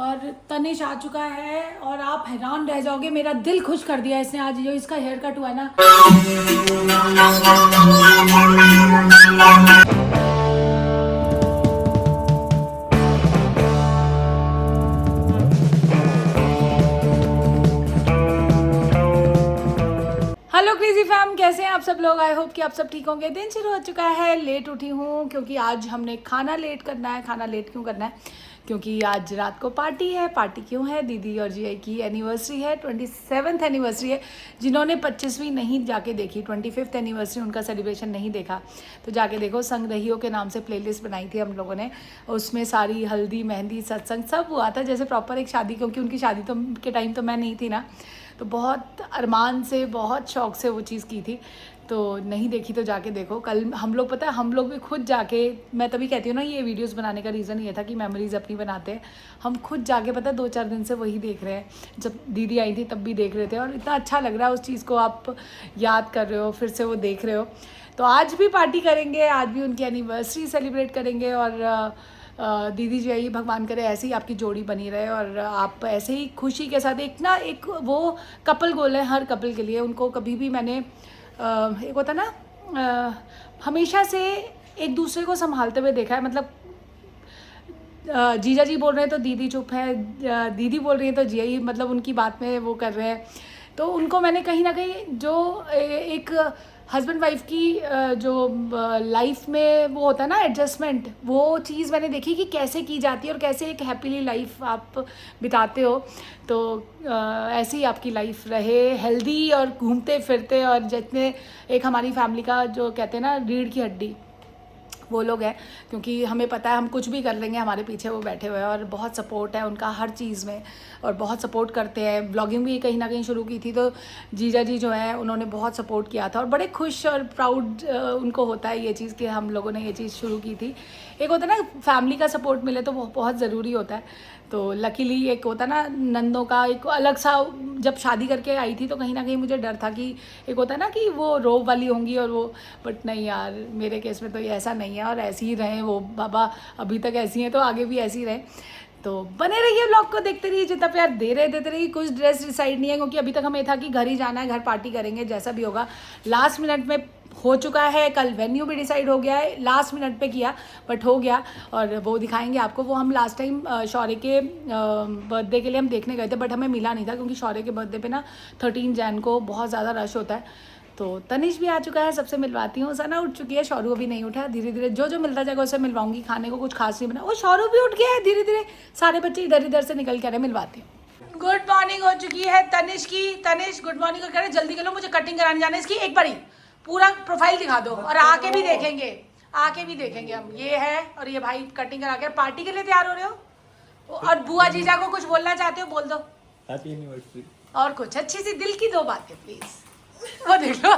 और तनिष आ चुका है और आप हैरान रह जाओगे, मेरा दिल खुश कर दिया इसने आज। जो इसका हेयर कट हुआ है ना, हेलो क्रेजी फैम, कैसे हैं आप सब लोग। आई होप कि आप सब ठीक होंगे। दिन शुरू हो चुका है, लेट उठी हूँ क्योंकि आज हमने खाना लेट करना है। खाना लेट क्यों करना है? क्योंकि आज रात को पार्टी है। पार्टी क्यों है? दीदी और जीआई की एनिवर्सरी है, 27th एनिवर्सरी है। जिन्होंने 25वीं नहीं जाके देखी, 25th एनिवर्सरी उनका सेलिब्रेशन नहीं देखा, तो जाके देखो। संग रहियो के नाम से प्लेलिस्ट बनाई थी हम लोगों ने, उसमें सारी हल्दी मेहंदी सत्संग सब हुआ था, जैसे प्रॉपर एक शादी। क्योंकि उनकी शादी तो के टाइम तो मैं नहीं थी ना, तो बहुत अरमान से बहुत शौक से वो चीज़ की थी। तो नहीं देखी तो जाके देखो। कल हम लोग, पता है, हम लोग भी खुद जाके, मैं तभी कहती हूँ ना, ये वीडियोस बनाने का रीज़न ये था कि मेमोरीज अपनी बनाते हैं। हम खुद जाके, पता है, 2-4 दिन से वही देख रहे हैं। जब दीदी आई थी तब भी देख रहे थे और इतना अच्छा लग रहा है। उस चीज़ को आप याद कर रहे हो, फिर से वो देख रहे हो। तो आज भी पार्टी करेंगे, आज भी उनकी एनिवर्सरी सेलिब्रेट करेंगे। और दीदी जी आई, भगवान करे ऐसे ही आपकी जोड़ी बनी रहे और आप ऐसे ही खुशी के साथ। एक वो कपल गोल है हर कपल के लिए। उनको कभी भी मैंने एक होता ना, हमेशा से एक दूसरे को संभालते हुए देखा है। मतलब जीजा जी बोल रहे हैं तो दीदी चुप है, दीदी बोल रही है तो जिया ही मतलब उनकी बात में वो कर रहे हैं। तो उनको मैंने कहीं ना कहीं जो एक हस्बैंड वाइफ की जो लाइफ में वो होता है ना एडजस्टमेंट, वो चीज़ मैंने देखी कि कैसे की जाती है और कैसे एक हैप्पीली लाइफ आप बिताते हो। तो ऐसे ही आपकी लाइफ रहे हेल्दी और घूमते फिरते। और जितने एक हमारी फैमिली का जो कहते हैं ना रीढ़ की हड्डी, वो लोग हैं। क्योंकि हमें पता है हम कुछ भी कर लेंगे, हमारे पीछे वो बैठे हुए हैं और बहुत सपोर्ट है उनका हर चीज़ में और बहुत सपोर्ट करते हैं। ब्लॉगिंग भी कहीं ना कहीं शुरू की थी तो जीजा जी जो हैं उन्होंने बहुत सपोर्ट किया था और बड़े खुश और प्राउड उनको होता है ये चीज़ कि हम लोगों ने ये चीज़ शुरू की थी। एक होता है ना फैमिली का सपोर्ट मिले तो वो बहुत ज़रूरी होता है। तो लकीली एक होता ना नंदों का एक अलग सा, जब शादी करके आई थी तो कहीं ना कहीं मुझे डर था कि एक होता है ना कि वो रोब वाली होंगी और वो, बट नहीं यार, मेरे केस में तो ये ऐसा नहीं है और ऐसी ही रहें वो बाबा। अभी तक ऐसी हैं तो आगे भी ऐसी रहें। तो बने रहिए, ब्लॉग को देखते रहिए, जितना प्यार दे रहे देते रहिए। कुछ ड्रेस डिसाइड नहीं है क्योंकि अभी तक हमें था कि घर ही जाना है, घर पार्टी करेंगे, जैसा भी होगा। लास्ट मिनट में हो चुका है, कल वेन्यू भी डिसाइड हो गया है, लास्ट मिनट पे किया बट हो गया। और वो दिखाएंगे आपको। वो हम लास्ट टाइम शौर्य के बर्थडे के लिए हम देखने गए थे बट हमें मिला नहीं था क्योंकि शौर्य के बर्थडे पे ना 13 जैन को बहुत ज़्यादा रश होता है। तो तनिष भी आ चुका है, सबसे मिलवाती हूँ। सना उठ चुकी है, शौरू अभी नहीं उठा। धीरे धीरे जो जो मिलता जाएगा उससे मिलवाऊंगी। खाने को कुछ खास नहीं बना। वो शौरू भी उठ गया है धीरे धीरे। सारे बच्चे इधर इधर से निकल के आ रहे, मिलवाती हूँ। गुड मॉर्निंग हो चुकी है तनिष की। तनिष गुड मॉर्निंग कर रहे, जल्दी कर लो, मुझे कटिंग कराने जाना है इसकी। एक बारी पूरा प्रोफाइल दिखा दो और आके भी देखेंगे, आके भी देखेंगे हम। ये है और ये भाई कटिंग करा के पार्टी के लिए तैयार हो रहे हो। और बुआ जीजा को कुछ बोलना चाहते हो, बोल दो। Happy anniversary. और कुछ अच्छी सी दिल की 2 बातें प्लीज। वो देख लो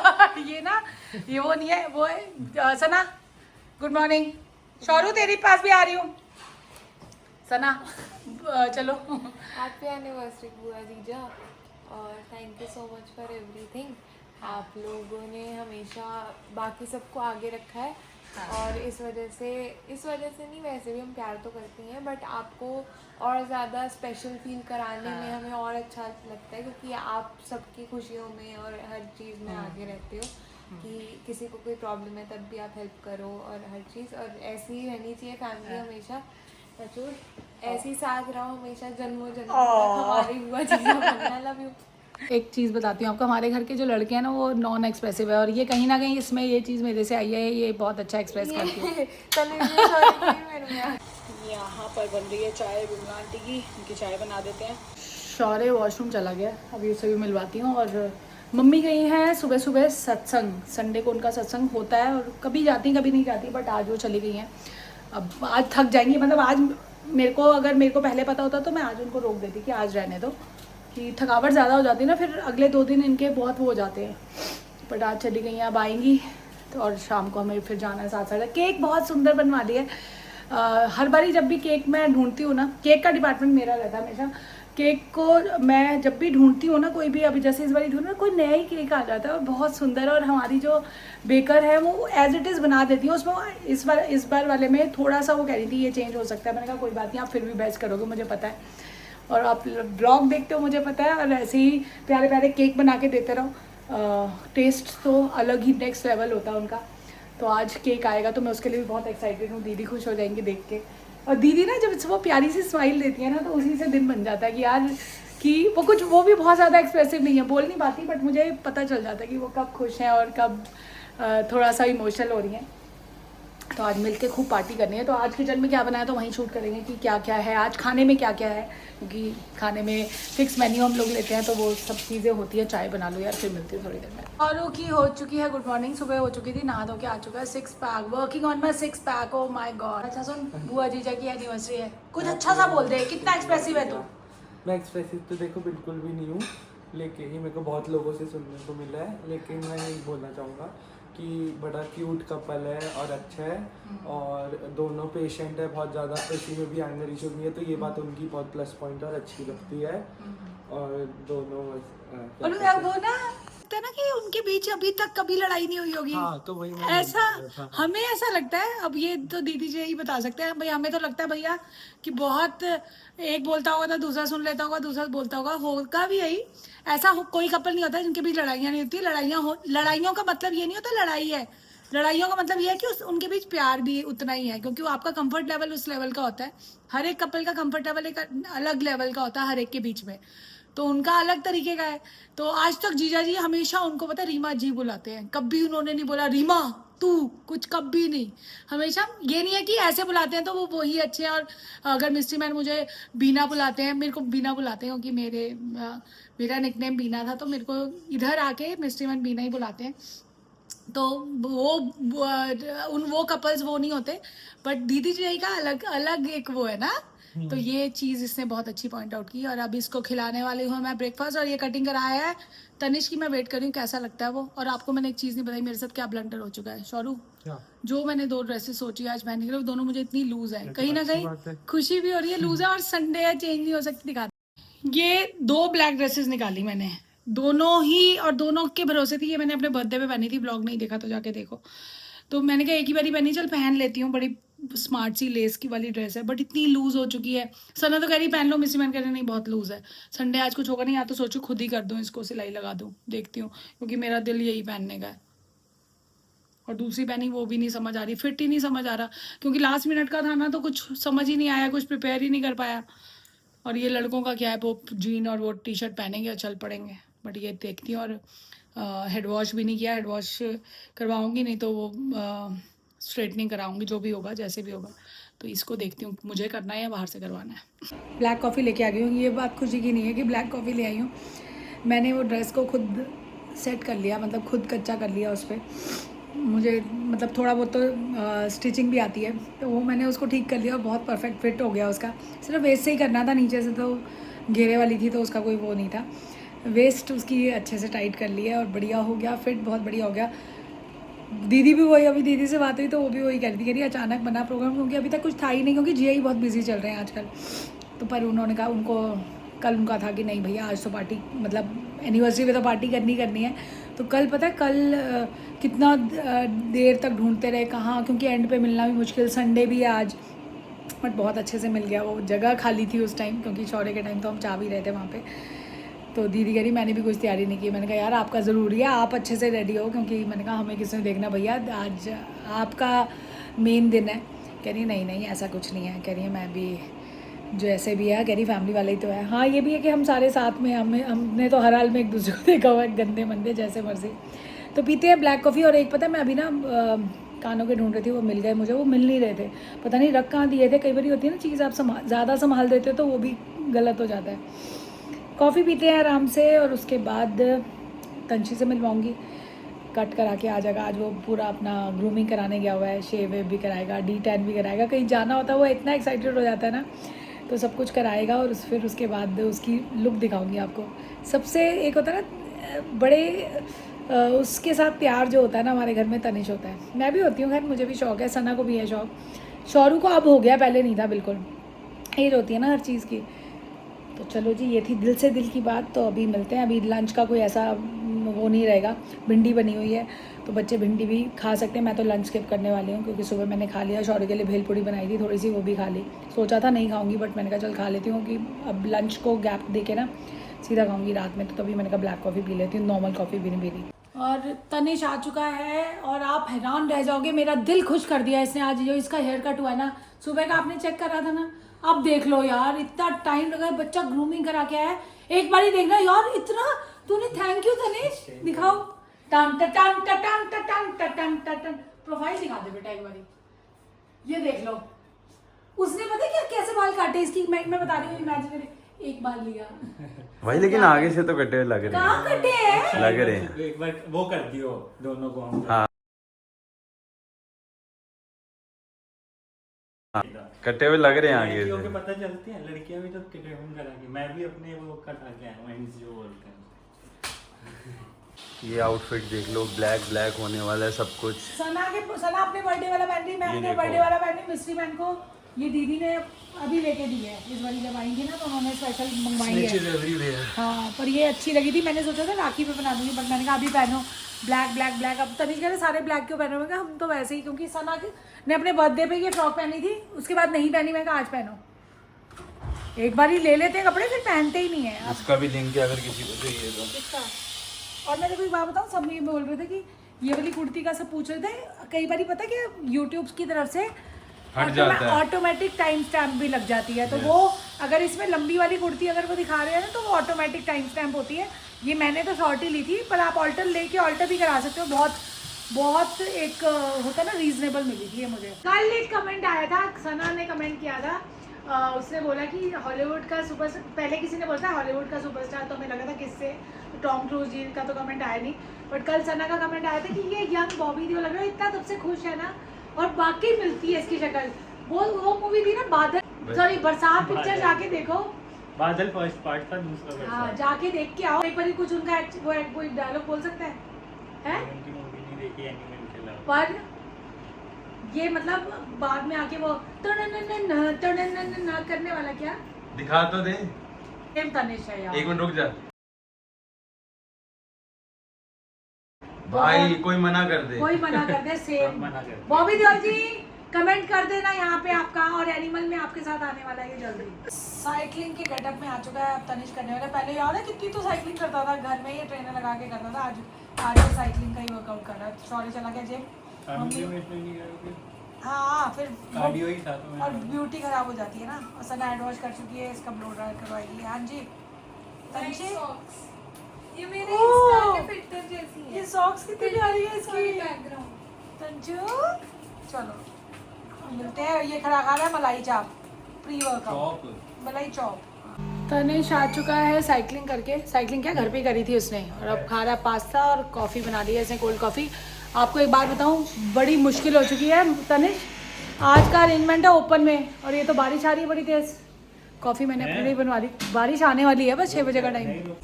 ये ना, ये वो नहीं है, वो है सना। Good morning. शौरू तेरे पास भी आ रही हूँ। सना चलो। हैप्पी एनिवर्सरी बुआ जीजा और thank you so much for everything. आप लोगों ने हमेशा बाकी सबको आगे रखा है। और इस वजह से नहीं, वैसे भी हम प्यार तो करती हैं बट आपको और ज़्यादा स्पेशल फील कराने में हमें और अच्छा लगता है क्योंकि आप सबकी खुशियों में और हर चीज़ में आगे रहते हो। कि किसी को कोई प्रॉब्लम है तब भी आप हेल्प करो और हर चीज़। और ऐसी ही रहनी चाहिए फैमिली हमेशा। ऐसे ही साथ रहो हमेशा, जन्मों जन्मों तक हमारी बुआ जीजा बनना। Love you. एक चीज़ बताती हूँ आपको, हमारे घर के जो लड़के हैं ना वो नॉन एक्सप्रेसिव है और ये कहीं ना कहीं इसमें ये चीज़ मेरे से आई है, ये बहुत अच्छा एक्सप्रेस करती है। यहाँ पर बन रही है चाय बिमला आंटी की, उनकी चाय बना देते हैं। शौर्य वॉशरूम चला गया, अभी उसे भी मिलवाती हूँ। और मम्मी गई हैं सुबह सुबह सत्संग, संडे को उनका सत्संग होता है और कभी जाती कभी नहीं जाती, बट आज वो चली गई हैं। अब आज थक जाएंगी, मतलब आज अगर मेरे को पहले पता होता तो मैं आज उनको रोक देती कि आज रहने दो, कि थकावट ज़्यादा हो जाती है ना, फिर अगले 2 दिन इनके बहुत वो हो जाते हैं। बट आज चली गई हैं, अब आएंगी तो और शाम को हमें फिर जाना है साथ साथ। केक बहुत सुंदर बनवा दी है। हर बारी जब भी केक मैं ढूंढती हूँ ना, केक का डिपार्टमेंट मेरा रहता है हमेशा, केक को मैं जब भी ढूंढती हूँ ना, कोई भी, अभी जैसे इस बार ढूंढ ना, कोई नया ही केक आ जाता है और बहुत सुंदर। और हमारी जो बेकर है वो एज इट इज़ बना देती है। उसमें इस बार वाले में थोड़ा सा वो कह रही थी ये चेंज हो सकता है। मैंने कहा कोई बात नहीं, आप फिर भी बेस्ट करोगे, मुझे पता है, और आप ब्लॉग देखते हो मुझे पता है, और ऐसे ही प्यारे प्यारे केक बना के देते रहो। टेस्ट तो अलग ही नेक्स्ट लेवल होता है उनका। तो आज केक आएगा तो मैं उसके लिए भी बहुत एक्साइटेड हूँ। दीदी खुश हो जाएंगी देख के। और दीदी ना जब वो प्यारी सी स्माइल देती है ना, तो उसी से दिन बन जाता है कि यार कि वो भी बहुत ज़्यादा एक्सप्रेसिव नहीं है, बोल नहीं पाती, बट मुझे पता चल जाता है कि वो कब खुश हैं और कब थोड़ा सा इमोशनल हो रही हैं। तो आज मिलके खूब पार्टी करनी है। तो आज किचन में क्या बनाया तो वहीं शूट करेंगे कि क्या क्या है आज खाने में, क्या क्या है, क्योंकि खाने में फिक्स मेन्यू हम लोग लेते हैं तो वो सब चीज़ें होती है। चाय बना लो यार, फिर मिलती हूँ थोड़ी देर में। औरों की हो चुकी है गुड मॉर्निंग, सुबह हो चुकी थी, नहा धो के आ चुका है 6 pack, working on my 6 pack. Oh my God. अच्छा सुन, बुआ जीजा की एनिवर्सरी है, कुछ अच्छा सा बोल दे, कितना एक्सप्रेसिव है तू। मैं एक्सप्रेसिव तो देखो बिल्कुल भी नहीं हूँ, लेकिन ये मेरे को बहुत लोगों से सुनने को मिला है। लेकिन मैं यही बोलना चाहूँगा कि बड़ा क्यूट कपल है और अच्छा है, और दोनों पेशेंट है बहुत ज़्यादा, किसी में भी एंगर इशू नहीं है, तो ये बात उनकी बहुत प्लस पॉइंट और अच्छी लगती है। और दोनों और वो ना लगता है ना कि उनके बीच अभी तक कभी लड़ाई नहीं हुई होगी। हाँ, तो वही ऐसा हमें ऐसा लगता है। अब ये तो दीदी जी ही बता सकते हैं भाई, हमें तो लगता है भैया कि बहुत एक बोलता होगा तो दूसरा सुन लेता होगा, दूसरा बोलता होगा भी यही। ऐसा कोई कपल नहीं होता जिनके बीच लड़ाइयाँ नहीं होती। लड़ाइयों का मतलब ये नहीं होता लड़ाई है, लड़ाइयों का मतलब ये है कि उनके बीच प्यार भी उतना ही है, क्योंकि वो आपका कंफर्ट लेवल उस लेवल का होता है। हर एक कपल का कंफर्ट लेवल एक अलग लेवल का होता है हर एक के बीच में, तो उनका अलग तरीके का है। तो आज तक जीजा जी हमेशा उनको पता है रीमा जी बुलाते हैं, कभी उन्होंने नहीं बोला रीमा तू कुछ, कभी नहीं। हमेशा ये नहीं है कि ऐसे बुलाते हैं तो वो वही अच्छे हैं। और अगर मिस्ट्री मैन मुझे बीना बुलाते हैं, मेरे को बीना बुलाते हैं क्योंकि मेरा निकनेम बीना था, तो मेरे को इधर आके मिस्ट्री मैन बीना ही बुलाते हैं। तो वो कपल्स वो नहीं होते, बट दीदी जी का अलग अलग एक वो है ना। तो ये चीज़ इसने बहुत अच्छी पॉइंट आउट की। और अब इसको खिलाने वाली हूँ मैं ब्रेकफास्ट, और ये कटिंग कराया है तनिष की। मैं वेट कर रही हूँ कैसा लगता है वो। और आपको मैंने एक चीज़ नहीं बताई, मेरे साथ क्या ब्लंडर हो चुका है शौरू। जो मैंने 2 ड्रेसेस सोची आज पहनने के लिए, वो दोनों मुझे इतनी लूज है, कहीं ना कहीं खुशी भी हो रही है, लूज है, और संडे है, चेंज नहीं हो सकती। दिखा, ये 2 ब्लैक ड्रेसेस निकाली मैंने, दोनों ही, और दोनों के भरोसे थी। ये मैंने अपने बर्थडे पे पहनी थी, ब्लॉग नहीं देखा तो जाके देखो। तो मैंने कहा एक ही बारी पहनी, चल पहन लेती हूँ। बड़ी स्मार्ट सी लेस की वाली ड्रेस है, बट इतनी लूज हो चुकी है। सना तो कह रही पहन लो, मिस्सी मैन कह रहे नहीं बहुत लूज है। संडे आज कुछ होगा नहीं, या तो सोचो खुद ही कर दूँ, इसको सिलाई लगा दूँ, देखती हूँ, क्योंकि मेरा दिल यही पहनने का है। और दूसरी पहनी वो भी नहीं समझ आ रही, फिट ही नहीं समझ आ रहा, क्योंकि लास्ट मिनट का था ना, तो कुछ समझ ही नहीं आया, कुछ प्रिपेयर ही नहीं कर पाया। और ये लड़कों का क्या है, वो जीन और वो टी शर्ट पहनेंगे और चल पड़ेंगे। बट ये देखती हूँ। और हेड वॉश भी नहीं किया, हेड वॉश करवाऊँगी, नहीं तो वो स्ट्रेटनिंग कराऊँगी, जो भी होगा जैसे भी होगा। तो इसको देखती हूँ मुझे करना है या बाहर से करवाना है। ब्लैक कॉफ़ी लेके आ गई हूँ। ये बात खुशी की नहीं है कि ब्लैक कॉफ़ी ले आई हूँ, मैंने वो ड्रेस को खुद सेट कर लिया, मतलब खुद कच्चा कर लिया उस पर। मुझे मतलब थोड़ा बहुत तो स्टिचिंग भी आती है, तो वो मैंने उसको ठीक कर लिया और बहुत परफेक्ट फिट हो गया उसका। सिर्फ वेस्ट से ही करना था, नीचे से तो घेरे वाली थी तो उसका कोई वो नहीं था। वेस्ट उसकी अच्छे से टाइट कर लिया और बढ़िया हो गया, फिट बहुत बढ़िया हो गया। दीदी भी वही, अभी दीदी से बात हुई तो वो भी वही कह रही थी, अचानक बना प्रोग्राम, क्योंकि अभी तक कुछ था ही नहीं, क्योंकि जिया ही बहुत बिजी चल रहे हैं आजकल। तो पर उन्होंने कहा, उनको कल उनका था कि नहीं भैया आज तो पार्टी, मतलब एनिवर्सरी पे तो पार्टी करनी है। तो कल पता है कल कितना देर तक ढूंढते रहे कहाँ, क्योंकि एंड पे मिलना भी मुश्किल, संडे भी है आज, बट बहुत अच्छे से मिल गया। वो जगह खाली थी उस टाइम, क्योंकि शौर्य के टाइम तो हम चाह भी रहे थे वहाँ पे। तो दीदी कह रही मैंने भी कुछ तैयारी नहीं की। मैंने कहा यार आपका ज़रूरी है, आप अच्छे से रेडी हो, क्योंकि मैंने कहा हमें किसी ने देखना भैया, आज आपका मेन दिन है। कह रही नहीं ऐसा कुछ नहीं है, कह रही है मैं भी जो ऐसे भी है, कह रही फैमिली वाले ही तो है। हाँ ये भी है कि हम सारे साथ में, हमने तो हर हाल में एक दूसरे को देखा हुआ है, गंदे मंदे जैसे मर्जी। तो पीते हैं ब्लैक कॉफ़ी। और एक पता है मैं अभी ना कानों के ढूंढ रही थी, वो मिल गए मुझे, वो मिल नहीं रहे थे, पता नहीं रख कहाँ दिए थे। कई बार होती है ना चीज़, आप ज़्यादा संभाल देते हो तो वो भी गलत हो जाता है। कॉफ़ी पीते हैं आराम से, और उसके बाद तंशी से मिलवाऊँगी, कट करा के आ जाएगा। आज वो पूरा अपना ग्रूमिंग कराने गया हुआ है, शेव वेव भी कराएगा, D10 भी कराएगा, कहीं जाना होता है वो इतना एक्साइटेड हो जाता है ना, तो सब कुछ कराएगा। और फिर उसके बाद उसकी लुक दिखाऊंगी आपको। सबसे एक होता है ना बड़े उसके साथ प्यार जो होता है ना हमारे घर में, तनिष होता है। मैं भी होती हूँ, खैर मुझे भी शौक़ है, सना को भी है शौक़। शौरू को अब हो गया, पहले नहीं था बिल्कुल। एज होती है ना हर चीज़ की, तो चलो जी, ये थी दिल से दिल की बात। तो अभी मिलते हैं। अभी लंच का कोई ऐसा वो नहीं रहेगा। भिंडी बनी हुई है तो बच्चे भिंडी भी खा सकते हैं। मैं तो लंच स्किप करने वाली हूँ क्योंकि सुबह मैंने खा लिया। शौर्य के लिए भेलपूरी बनाई थी थोड़ी सी, वो भी खा ली। सोचा था नहीं खाऊंगी बट मैंने कहा चल खा लेती हूँ कि अब लंच को गैप दे के ना सीधा खाऊंगी रात में। तो तभी मैंने कहा ब्लैक कॉफ़ी पी लेती हूँ, नॉर्मल कॉफ़ी भी नहीं पी रही। और तनिष आ चुका है और आप हैरान रह जाओगे, मेरा दिल खुश कर दिया इसने आज। जो इसका हेयर कट हुआ है ना, सुबह का आपने चेक करा था ना, अब देख लो यार, इतना टाइम लगा है। बच्चा ग्रूमिंग करा के आया है। एक बार ही देखना यार, इतना तूने, थैंक यू तनिष। दिखाओ, टन टन टन टन टन टन टन। प्रोफाइल दिखा दे बेटा एक बारी, ये देख लो। उसने पता क्या कैसे बाल काटे इसकी, मैं बता रही हूँ, इमेजिनरी एक बाल लिया भाई, लेकिन आगे से तो कटे हुए लग रहे हैं। कहाँ कटे हैं? लग रहे हैं। एक बार वो कर दियो दोनों को हम। हाँ, कटे हुए लग रहे हैं आगे लड़कियों के से। पता चलती है, लड़कियां भी तो किटे हम कराएंगे। मैं भी अपने वो कटा के आया हूँ, एंड्स जो बोलते हैं। ये आउटफिट देख लो, ब्लैक ब्लैक होने वाला है सब कुछ। सना अपने बर्थडे वाला पहन रही, मैं ये अपने देखो। बर्थडे वाला पहन रही। मिस्ट्री मैन को ये दीदी ने अभी लेके दी है। इस बार जब आएंगी ना तो उन्होंने स्पेशल मंगवाई है। हाँ, पर ये अच्छी लगी थी। मैंने सोचा था राखी पे बना दूंगी बट मैंने कहा अभी पहनो। Black black black. अब तनिष कह रहे सारे ब्लैक क्यों पहनो? मैं कहा हम तो वैसे ही, क्योंकि सना ने अपने बर्थडे पे ये फ्रॉक पहनी थी, उसके बाद नहीं पहनी। मैं कहा आज पहनो। एक बार ही ले लेते हैं कपड़े, फिर पहनते ही नहीं है। इसका भी लिंक है अगर किसी को चाहिए तो। इसका और मैं देखो एक बात बताऊँ, सब ये बोल रहे थे कि ये वाली कुर्ती का सब पूछ रहे थे। कई बार पता है कि यूट्यूब की तरफ से हट जाता है। ऑटोमेटिक टाइम स्टैम्प भी लग जाती है। तो वो अगर इसमें लंबी वाली कुर्ती अगर वो दिखा रहे हैं ना तो वो ऑटोमेटिक टाइम स्टैम्प होती है। ये मैंने तो शॉर्ट ही ली थी, पर आप ऑल्टर लेके ऑल्टर भी करा सकते हो। बहुत बहुत एक होता है ना, रीजनेबल मिली थी ये मुझे। कल एक कमेंट आया था, सना ने कमेंट किया था। उसने बोला कि हॉलीवुड का सुपरस्टार, पहले किसी ने बोला था हॉलीवुड का सुपरस्टार, तो हमें लगा था किससे, टॉम क्रूज जी का तो कमेंट आया नहीं। बट कल सना का कमेंट आया था कि ये यंग बॉबी देओल लग रहा है, इतना तब से खुश है ना, और बाकी मिलती है इसकी शक्ल। वो मूवी थी ना बादल, सॉरी बरसात पिक्चर, जाके देखो। बादल फर्स्ट पार्ट था, दूसरा हाँ, जाके देख के आओ। एक बार कुछ उनका वो डायलॉग बोल सकता है, हैं? उनकी मूवी नहीं देखी एनिमल के अलावा। पर ये मतलब बाद में आके वो करने वाला क्या दिखा तो दे। सेम तनिष है यार। एक मिनट रुक जा भाई, कोई मना कर दे। कोई मना कर दे, सेम मना कर दे। बॉबी देओल जी कमेंट कर देना यहाँ पे आपका, और एनिमल में आपके साथ आने वाला है ये जल्दी। साइकिलिंग के गेटअप में आ चुका है अब तनिष करने वाला। पहले याद है कितनी तो साइकिलिंग करता था घर में, ये ट्रेनर लगा के करता था। आज ये साइकिलिंग का ही वर्कआउट कर रहा है। सॉरी चला गया जिम। हाँ, फिर कार्डियो ही था तो और ब्यूटी खराब हो जाती है ना। और सना हैंड वॉश कर चुकी है, इसका ब्लो ड्राई करवाएगी। हाँ जी तनिषी, ये मेरे ओह! इंस्टा के फिल्टर जैसी है। ये सॉक्स कितनी प्यारी है इसकी। बैकग्राउंड। तंजू चलो मिलते हैं। ये खड़ा खा रहा है मलाई चाप, प्री वर्कआउट मलाई चॉप। तनिष आ चुका है साइकिलिंग करके। साइकिलिंग क्या घर पे करी थी उसने, और अब खा रहा है पास्ता और कॉफ़ी बना ली है इसने, कोल्ड कॉफ़ी। आपको एक बात बताऊं, बड़ी मुश्किल हो चुकी है तनिष। आज का अरेंजमेंट है ओपन में, और ये तो बारिश आ रही है बड़ी तेज़। कॉफ़ी मैंने अपने लिए बनवा दी, बारिश आने वाली है बस 6 बजे का टाइम।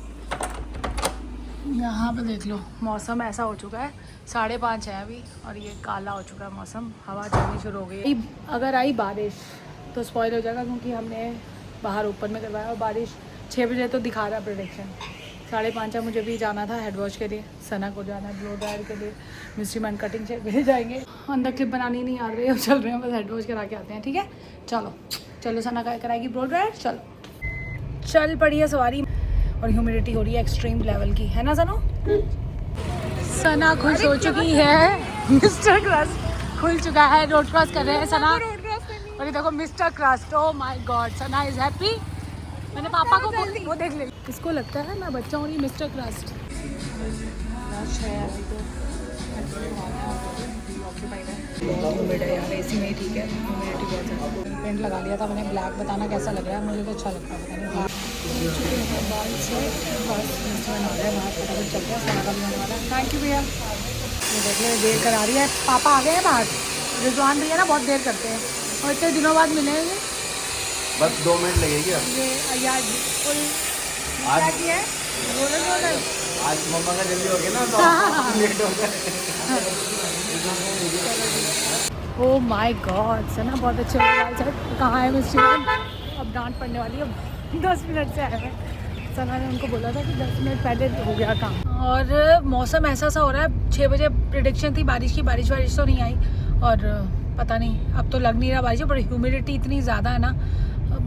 यहाँ पे देख लो, मौसम ऐसा हो चुका है, 5:30 है अभी, और ये काला हो चुका है मौसम। हवा चलनी शुरू हो गई है। अगर आई बारिश तो स्पॉइल हो जाएगा, क्योंकि हमने बाहर ओपन में करवाया और बारिश 6 बजे तो दिखा रहा है प्रेडिक्शन। 5:30 है, मुझे भी जाना था हेड वॉश के लिए, सना को जाना है ब्लो ड्रायर के लिए, मिस्ट्री मैन कटिंग से भी जाएंगे। अंदर क्लिप बनानी नहीं आ रही है, चल रहे हैं बस हेड वॉश करा के आते हैं। ठीक है, चलो चलो, सना कराएगी ब्लो ड्रायर। चलो चल पड़ी है सवारी। और ह्यूमिडिटी हो रही है एक्सट्रीम लेवल की, है ना सनो? सना खुश हो चुकी है, मिस्टर क्रस्ट खुल चुका है, रोड क्रॉस कर रहे हैं सना। और ये देखो mister crust, oh my God, Sana is happy. मैंने पापा को वो देख ले, इसको लगता है मैं बच्चा हूँ, ये मिस्टर क्रस्ट है। अभी तो ह्यूमिड है यार, एसी में ठीक है, ह्यूमिडिटी बहुत है। पेंट लगा लिया था मैंने ब्लैक, बताना कैसा लग रहा है, मुझे तो अच्छा लगता है। पता नहीं बाल से बस मिस्टर बना रहा है बाहर, फटाफट चलते हैं, सारा काम होने वाला है। थैंक यू भैया। ये देख ले देर करा रही है, पापा आ गए हैं बाहर। रिजवान भैया ना बहुत देर करते हैं, और इतने दिनों बाद मिले हैं ये। बस 2 मिनट लगेगी अब। ये अयाज फुल क्या किया है, रोलर आज मम्मा का जल्दी हो गया ना तो लेट हो गया। ओह माय गॉड, सना बहुत अच्छे बाल सेट। कहाँ है मिस्टर? अब डांट पड़ने वाली है। 10 मिनट से आए हैं। सना ने उनको बोला था कि 10 मिनट पहले हो गया काम। और मौसम ऐसा सा हो रहा है, 6 बजे प्रिडिक्शन थी बारिश की, बारिश तो नहीं आई और पता नहीं, अब तो लग नहीं रहा बारिश, पर ह्यूमिडिटी इतनी ज़्यादा है ना।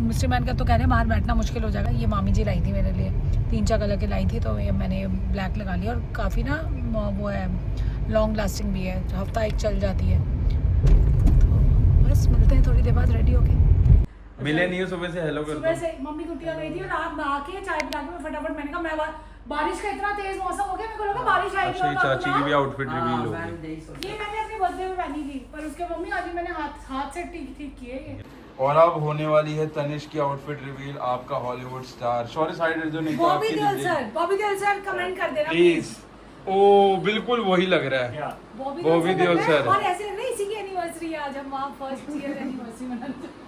मिस्टर मैन का तो कह रहे हैं बाहर बैठना मुश्किल हो जाएगा। ये मामी जी लाई थी मेरे लिए, 3-4 कलर की लाई थी, तो ये मैंने ब्लैक लगा लिया और काफ़ी ना वो है, लॉन्ग लास्टिंग भी है, हफ्ता एक चल जाती है। तो बस मिलते हैं थोड़ी देर बाद रेडी होके। मिले नहीं हो सुबह से, हेलो कर सुबह दो। से मम्मी कुटिया गई थी और रात नहा के चाय बना के मैं फटाफट, मैंने कहा मैं बारिश का इतना तेज मौसम हो गया, मेरे को लगा बारिश आएगी। अच्छा, और तो चाची की भी ना, आउटफिट रिवील हो गई। ये मैंने अपने बर्थडे में पहनी थी, पर उसके मम्मी आज मैंने हाथ से ठीक किए ये। और अब होने वाली है तनिष की आउटफिट रिवील, आपका हॉलीवुड स्टार। सॉरी साइड जो नहीं बॉबी देओल सर कमेंट कर देना प्लीज। ओ बिल्कुल वही लग रहा है, बॉबी देओल सर। और ऐसे लग रहा है इसी की एनिवर्सरी है आज, हम वहाँ फर्स्ट ईयर एनिवर्सरी मनाते।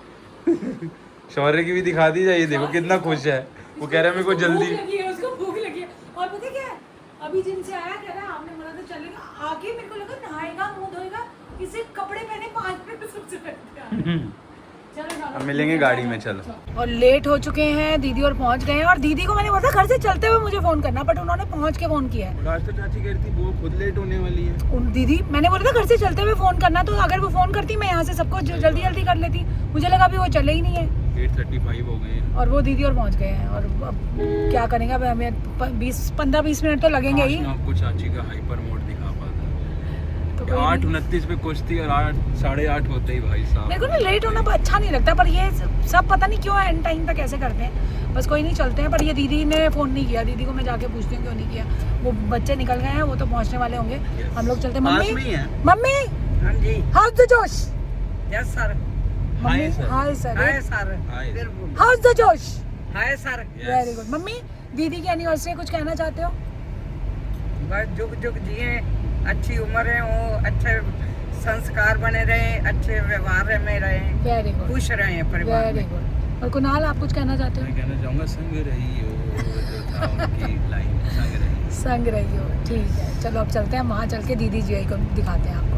शौर्य की भी दिखा दी जाइए, देखो कितना खुश है। वो कह रहा है मेरे को जल्दी, उसको भूख लगी है। और पता क्या है, अभी जिनसे आया कह रहा है आपने बोला तो चलेगा, आगे मेरे को लगा नहाएगा मुंह धोएगा, इसे कपड़े पहने 5 मिनट सबसे पहले। अब मिलेंगे गाड़ी में, चलो। और लेट हो चुके हैं, दीदी और पहुंच गए हैं। और दीदी को मैंने बोला घर से चलते हुए मुझे फोन करना, बट उन्होंने पहुंच के फोन किया है। आज तो चाची कह रही थी वो खुद लेट होने वाली है। उन दीदी मैंने बोला था घर से चलते हुए फोन करना, तो अगर वो फोन करती मैं यहाँ से सबको जल्दी जल्दी कर लेती। मुझे लगा अभी वो चले ही नहीं है। 8:35 हो गए हैं और वो दीदी और पहुंच गए हैं। और अब क्या करेंगे, अब हमें 15-20 मिनट तो लगेंगे ही। आपको चाची का हाइपर मोड दिखा पाता तो है। 8:29 पे कुश्ती और 8:30 होते ही भाई साहब। मेरे को ना लेट होना अच्छा नहीं लगता, पर ये सब पता नहीं क्यों एंड टाइम तक ऐसे करते हैं। बस कोई नहीं, चलते हैं। पर ये दीदी ने फ़ोन नहीं किया, दीदी को मैं जाके पूछती हूँ क्यों नहीं किया। वो बच्चे निकल गए हैं, वो तो पहुँचने वाले होंगे। हम लोग चलते हैं। मम्मी हाँ जी, हाउस द जोश। Yes sir, mummy sir. Hi sir, hi sir, Hi. बिल्कुल हाउस द जोश। Hi sir. Very good. Mummy दीदी की एनिवर्सरी कुछ कहना चाहते हो? बस जुग जुग जिए, अच्छी उम्र है, वो अच्छे संस्कार बने रहे, अच्छे व्यवहार में रहे, वेरी गुड, खुश रहे परिवार वेरी में। गुड। और कुणाल आप कुछ कहना चाहते मैं हो? कहना चाहूंगा संग रही हो, जो था उनकी लाइन, संग रही हो। संग रही हो, ठीक है। चलो अब चलते हैं, वहाँ चल के दीदी जी को दिखाते हैं आपको।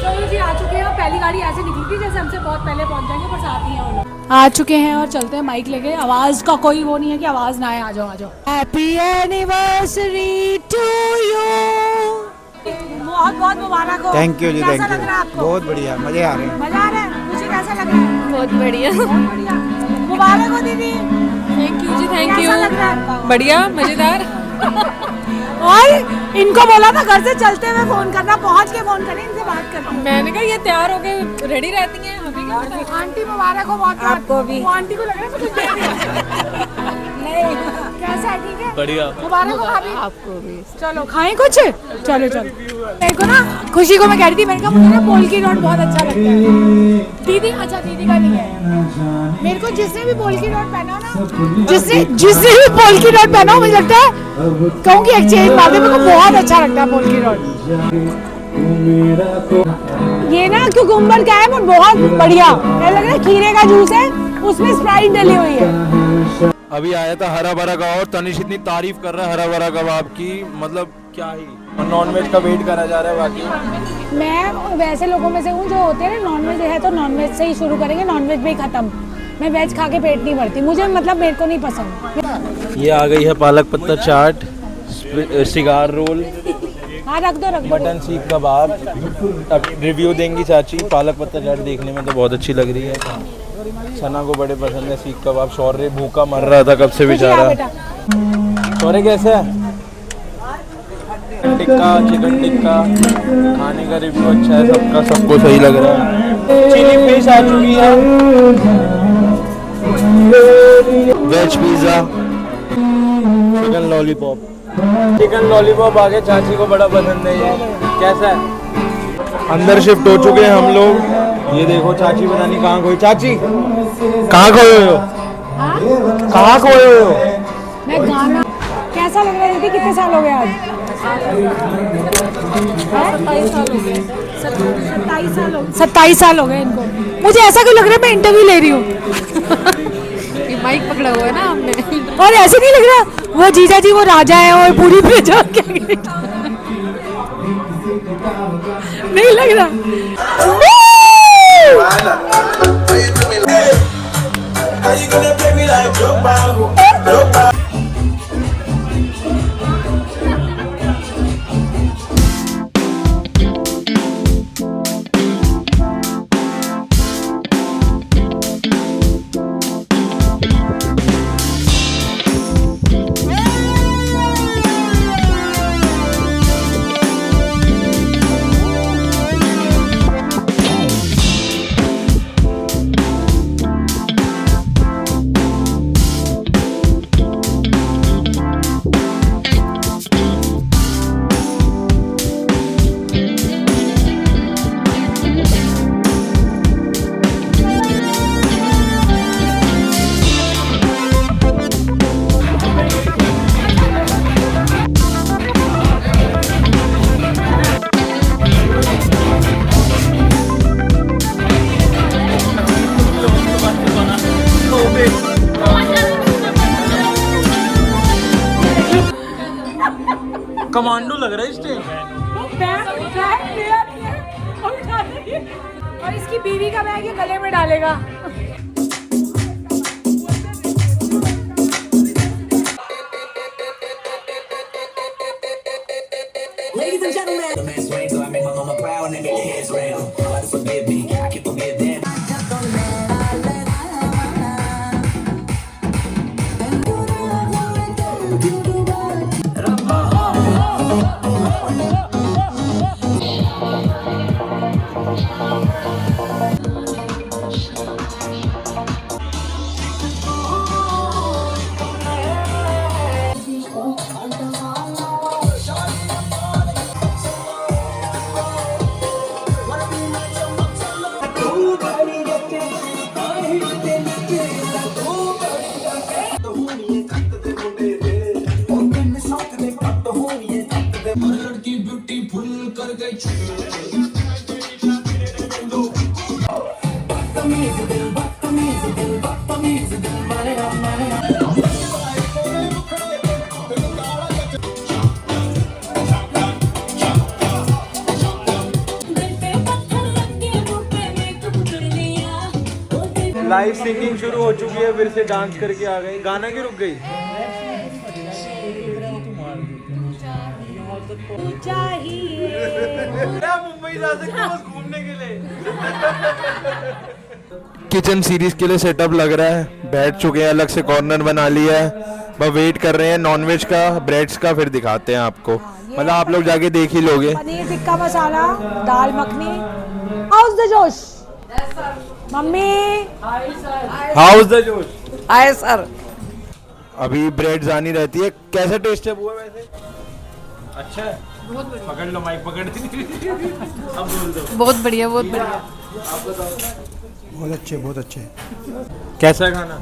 चलो जी आ चुके हैं। पहली गाड़ी ऐसे निकली थी जैसे हमसे बहुत पहले पहुँच जाएंगे, पर साथ ही हैं वो लोग। आ चुके हैं और चलते हैं माइक लेके। आवाज़ का कोई वो नहीं है कि आवाज़ ना आए। आ जाओ आ जाओ। Happy anniversary to you. बहुत बहुत मुबारक हो। थैंक यू जी, कैसा थैंक लग यू। रहा है आपको? बहुत बढ़िया, मजे आ रहे हैं। मजा आ रहा है? मुझे कैसा लग रहा है? बहुत बढ़िया। बहुत बढ़िया। मुबारक हो दीदी। थैंक यू जी, थैंक कैसा लग रहा है? यू। बढ़िया, मजेदार। और इनको बोला था घर से चलते हुए फोन करना, पहुंच के फोन करें, इनसे बात करना। मैंने कहा ये तैयार होके रेडी रहती हैं, हमें क्या पता है? आंटी मुबारक हो बहुत। आपको भी। वो आंटी को लग रहा है कुछ दे दिया। नहीं, कैसा है? ठीक है, बढ़िया। मुबारक हो भाभी। आपको भी। चलो खाएं कुछ। चलो चलो। मेरे को ना खुशी को मैं कह रही थी, मैंने कहा मुझे ना पोल्की रोड बहुत अच्छा लगता है। दीदी, अच्छा दीदी का नहीं है। मेरे को जिसने भी पोल्की रोड पहना ना, जिसने भी पोल्की रोड पहना, मुझे लगता है कहूँगी एक्सचेंज मार दे। मेरे को बहुत अच्छा लगता है पोल्की रोड। ये ना क्यूकम्बर का है, पर बहुत बढ़िया। ऐसा लग रहा है खीरे का जूस है, उसमें स्प्राइट डली हुई है। अभी आया था हरा भरा कबाब और तनिष इतनी तारीफ कर रहा है हरा भरा कबाब की, मतलब क्या ही। और नॉनवेज का वेट करा जा रहा है बाकी। मैं वैसे लोगों में से हूँ जो होते हैं ना, नॉनवेज है तो नॉनवेज से ही शुरू करेंगे, नॉनवेज भी खत्म। मैं वेज खा के पेट नहीं भरती, मुझे मतलब मेरे को नहीं पसंद। ये आ गई है पालक पत्ता चाट, सिगार रोल, हाँ रख दो रख दो। मटन सीख कबाब। अब रिव्यू देंगी चाची। पालक पत्ता चाट देखने में तो बहुत अच्छी लग रही है, सना को बड़े पसंद है सीख कबाब। शौर्य भूखा मर रहा था कब से बेचारा। शौर्य कैसा है? टिक्का, चिकन टिक्का खाने का रिव्यू अच्छा है सबका, सबको सही लग रहा है। चिली फिश आ चुकी है, veg pizza, chicken lollipop. Chicken lollipop आ गए, चाची को बड़ा पसंद है ये। कैसा है? अंदर शिफ्ट हो चुके हैं हम लोग। ये देखो चाची पता नहीं कहाँ खोई। चाची कहाँ खोए हुए हो? कहाँ खोए हुए हो? मैं गाना कैसा लग रहा है दीदी? कितने साल हो गए आज? 27 साल हो गए इनको। मुझे ऐसा क्यों लग रहा है मैं इंटरव्यू ले रही हूँ। माइक पकड़ा हुआ है ना हमने। और ऐसे नहीं लग रहा वो जीजा जी वो राजा है और पूरी प्रजा के नहीं लग रहा। How you gonna play me commando लग रहा है स्टेज। और इसकी बीवी का बैग ये गले में डालेगा। Ladies and gentlemen, the man's rain, so I make my mama proud and they make your hands rain. God forgive me, I can forgive them. Live singing शुरू हो चुकी है, फिर से डांस करके आ गई। गाना क्यों रुक गई? मुंबई जा सकते हो बस घूमने के लिए। किचन सीरीज के लिए सेटअप लग रहा है, बैठ चुके हैं, अलग से कॉर्नर बना लिया है, बस वेट कर रहे हैं नॉनवेज का, ब्रेड्स का, फिर दिखाते हैं आपको। मतलब आप लोग जाके देख ही लोगे। पनीर टिक्का मसाला, दाल मखनी। हाउस द जोश मम्मी। हाउस द जोश। आए सर। अभी ब्रेड्स आनी रहती है। कैसा टेस्ट है बुआ वैसे? अच्छा है, पकड़ लो माइक, पकड़ अब बोल दो। बहुत बढ़िया, बहुत बढ़िया। आप बताओ। बहुत अच्छे, बहुत अच्छे। कैसा है खाना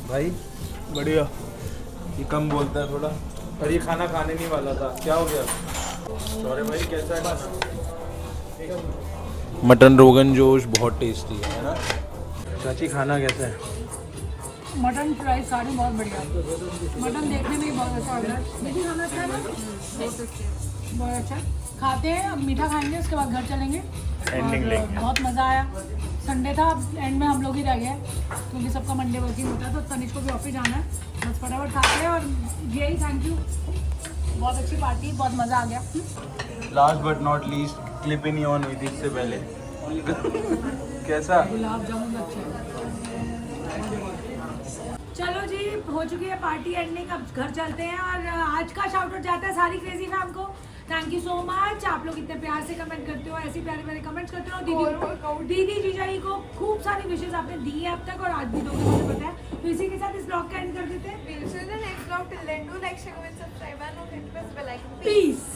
भाई? बढ़िया। ये कम बोलता है थोड़ा, पर ये खाना खाने नहीं वाला था। क्या हो गया? सॉरी भाई। कैसा है खाना? मटन रोगन जोश बहुत टेस्टी है ना चाची? खाना कैसा है? मटन फ्राई सारी बहुत बढ़िया। मटन देखने में ही बहुत अच्छा लग रहा है। दीदी खाना अच्छा है ना? बहुत अच्छा। खाते हैं, अब मीठा खाएंगे, उसके बाद घर चलेंगे। और बहुत मज़ा आया। संडे था, एंड में हम लोग ही रह गए क्योंकि सबका मंडे वर्किंग होता है, तो तनिष को भी ऑफिस जाना है। बस फटाफट खाते हैं और यही थैंक यू। बहुत अच्छी पार्टी, बहुत मज़ा आ गया। Last but not least, clip in on हुई थी इससे पहले। कैसा? गुलाब जामुन अच्छे हैं। चलो जी, हो चुकी है पार्टी एंडिंग, अब घर चलते हैं। और आज का शाउट आउट जाता है सारी क्रेजी फैम को। Thank you so much. आप लोग इतने प्यार से कमेंट करते हो, ऐसे प्यारे प्यारे कमेंट्स करते हो। दीदी जीजाई को खूब सारी विशेष आपने दी है अब तक, और आज भी दोगे, मुझे पता है। तो इसी के साथ इस ब्लॉग का एंड कर देते हैं। We'll see you in the next vlog. Till then, do like, share, comment, subscribe, and don't forget to press the bell icon. Piece.